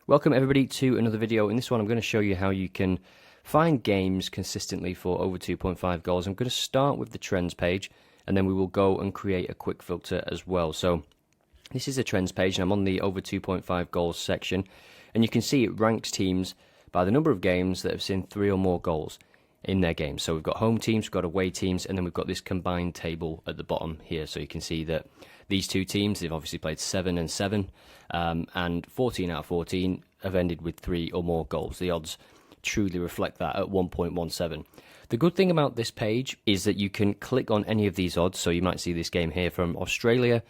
Welcome everybody to another video. In this one I'm going to show you how you can find games consistently for over 2.5 goals. I'm going to start with the trends page and then we will go and create a quick filter as well. So this is a trends page and I'm on the over 2.5 goals section, and you can see it ranks teams by the number of games that have seen 3 or more goals in their games. So we've got home teams, we've got away teams, and then we've got this combined table at the bottom here. So you can see that these two teams, they've obviously played 7 and 7, and 14 out of 14 have ended with 3 or more goals. The odds truly reflect that at 1.17. The good thing about this page is that you can click on any of these odds. So you might see this game here from Australia,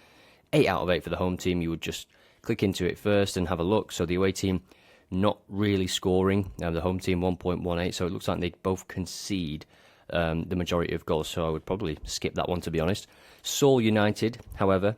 8 out of 8 for the home team. You would just click into it first and have a look. So the away team not really scoring, the home team 1.18, so it looks like they both concede the majority of goals, so I would probably skip that one, to be honest. Seoul United, however,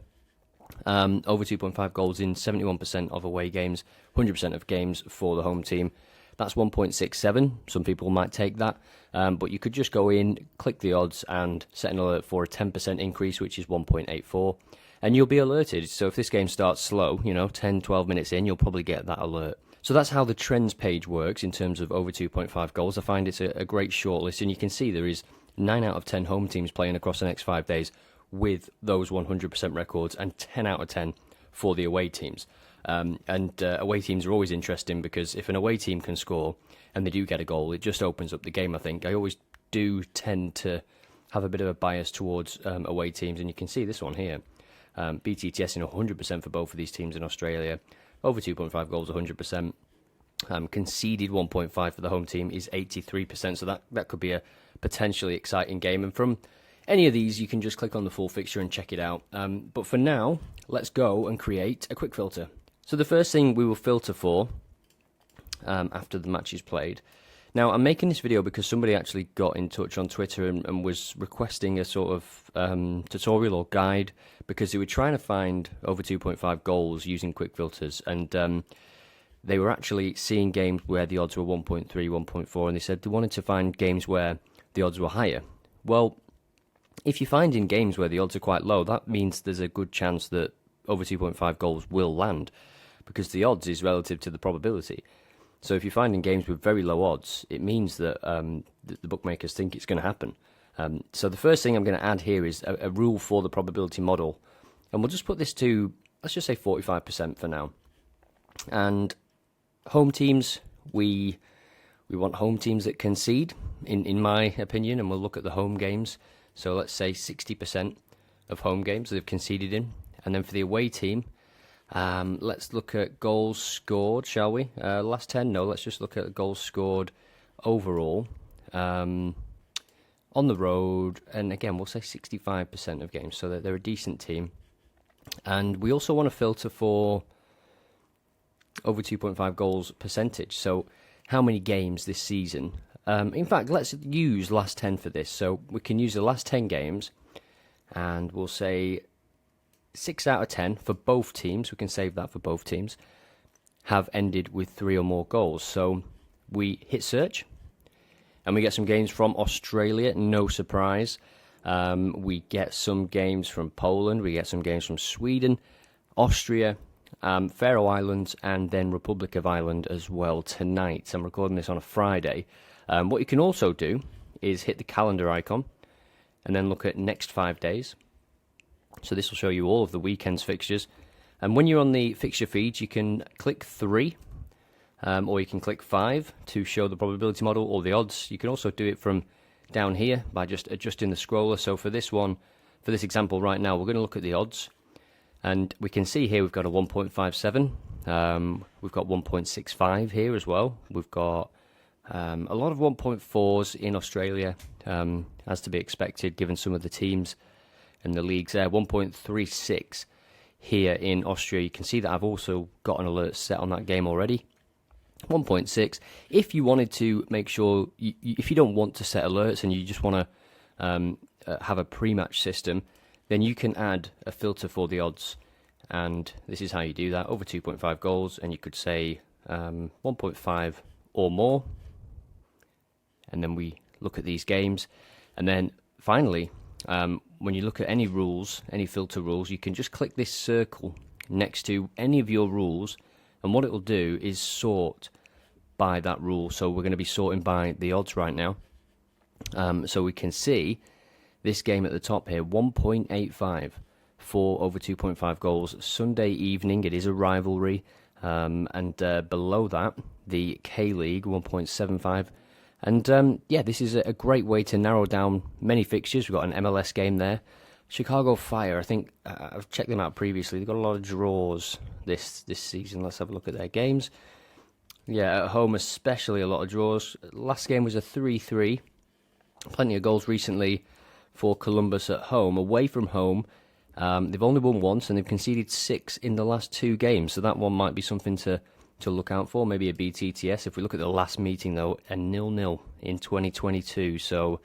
over 2.5 goals in 71% of away games, 100% of games for the home team. That's 1.67. Some people might take that, but you could just go in, click the odds, and set an alert for a 10% increase, which is 1.84, and you'll be alerted. So if this game starts slow, 10, 12 minutes in, you'll probably get that alert. So that's how the trends page works in terms of over 2.5 goals. I find it's a great shortlist, and you can see there is 9 out of 10 home teams playing across the next 5 days with those 100% records, and 10 out of 10 for the away teams. Away teams are always interesting because if an away team can score and they do get a goal, it just opens up the game, I think. I always do tend to have a bit of a bias towards away teams, and you can see this one here. BTTS in 100% for both of these teams in Australia. Over 2.5 goals, 100%. Conceded 1.5 for the home team is 83%, so that could be a potentially exciting game. And from any of these, you can just click on the full fixture and check it out. But for now, let's go and create a quick filter. So the first thing we will filter for after the match is played. Now, I'm making this video because somebody actually got in touch on Twitter and was requesting a sort of tutorial or guide because they were trying to find over 2.5 goals using quick filters, and they were actually seeing games where the odds were 1.3, 1.4, and they said they wanted to find games where the odds were higher. Well, if you're finding games where the odds are quite low, that means there's a good chance that over 2.5 goals will land, because the odds is relative to the probability. So if you're finding games with very low odds, it means that the bookmakers think it's going to happen. So the first thing I'm going to add here is a rule for the probability model. And we'll just put this to, let's just say 45% for now. And home teams, we want home teams that concede, in my opinion, and we'll look at the home games. So let's say 60% of home games they've conceded in. And then for the away team, let's look at goals scored, shall we? Last 10? No, let's just look at goals scored overall. On the road, and again, we'll say 65% of games, so that they're a decent team. And we also want to filter for over 2.5 goals percentage, so how many games this season. In fact, let's use last 10 for this. So we can use the last 10 games, and we'll say 6 out of 10 for both teams, we can save that for both teams, have ended with 3 or more goals. So we hit search, and we get some games from Australia, no surprise. We get some games from Poland, we get some games from Sweden, Austria, Faroe Islands, and then Republic of Ireland as well tonight. I'm recording this on a Friday. What you can also do is hit the calendar icon, and then look at next 5 days. So this will show you all of the weekend's fixtures. And when you're on the fixture feeds, you can click 3, or you can click 5 to show the probability model or the odds. You can also do it from down here by just adjusting the scroller. So for this one, for this example right now, we're going to look at the odds. And we can see here we've got a 1.57. We've got 1.65 here as well. We've got a lot of 1.4s in Australia, as to be expected given some of the teams and the leagues there. 1.36 here in Austria. You can see that I've also got an alert set on that game already. 1.6. If you wanted to make sure, if you don't want to set alerts and you just want to have a pre-match system, then you can add a filter for the odds. And this is how you do that. Over 2.5 goals, and you could say 1.5 or more. And then we look at these games. And then finally, when you look at any rules, any filter rules, you can just click this circle next to any of your rules And what it will do is sort by that rule. So we're going to be sorting by the odds right now. So we can see this game at the top here, 1.85 for over 2.5 goals. Sunday evening, it is a rivalry. And below that, the K-League, 1.75. And yeah, this is a great way to narrow down many fixtures. We've got an MLS game there. Chicago Fire, I think, I've checked them out previously. They've got a lot of draws this season. Let's have a look at their games. Yeah, at home especially a lot of draws. Last game was a 3-3. Plenty of goals recently for Columbus at home. Away from home, they've only won once and they've conceded 6 in the last 2 games. So that one might be something to look out for, maybe a BTTS. If we look at the last meeting, though, a 0-0 in 2022. So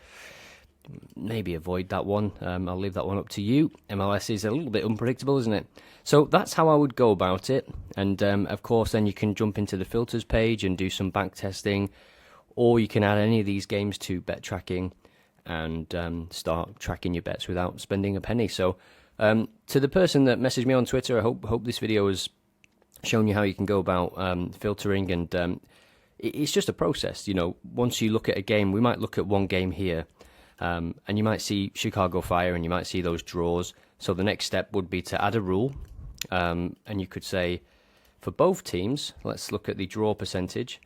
maybe avoid that one. I'll leave that one up to you. MLS is a little bit unpredictable, isn't it? So that's how I would go about it. And of course, then you can jump into the filters page and do some back testing, or you can add any of these games to bet tracking and start tracking your bets without spending a penny. So to the person that messaged me on Twitter, I hope this video has shown you how you can go about filtering. And it's just a process. You know, once you look at a game, we might look at one game here, and you might see Chicago Fire and you might see those draws. So the next step would be to add a rule, and you could say for both teams, let's look at the draw percentage.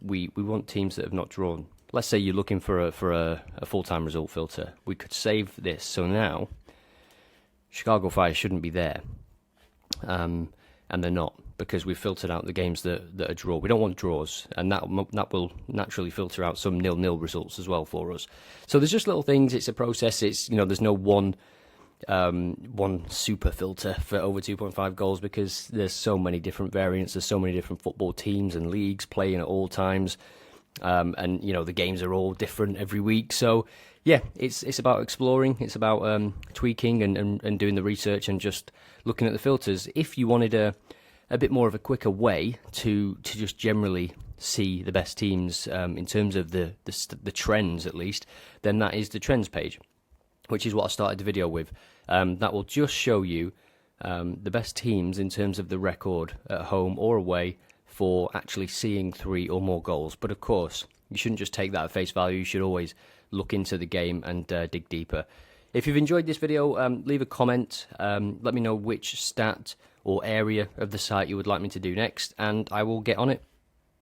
We want teams that have not drawn. Let's say you're looking for a full-time result filter. We could save this. So now Chicago Fire shouldn't be there, and they're not, because we've filtered out the games that are draw. We don't want draws, and that will naturally filter out some 0-0 results as well for us. So there's just little things. It's a process. It's, you know, there's no one super filter for over 2.5 goals, because there's so many different variants. There's so many different football teams and leagues playing at all times, and you know, the games are all different every week. So yeah, it's about exploring. It's about tweaking and doing the research and just looking at the filters. If you wanted a bit more of a quicker way to just generally see the best teams in terms of the trends, at least, then that is the trends page, which is what I started the video with. That will just show you the best teams in terms of the record at home or away for actually seeing 3 or more goals. But of course, you shouldn't just take that at face value. You should always look into the game and dig deeper. If you've enjoyed this video, leave a comment. Let me know which stat or area of the site you would like me to do next, and I will get on it.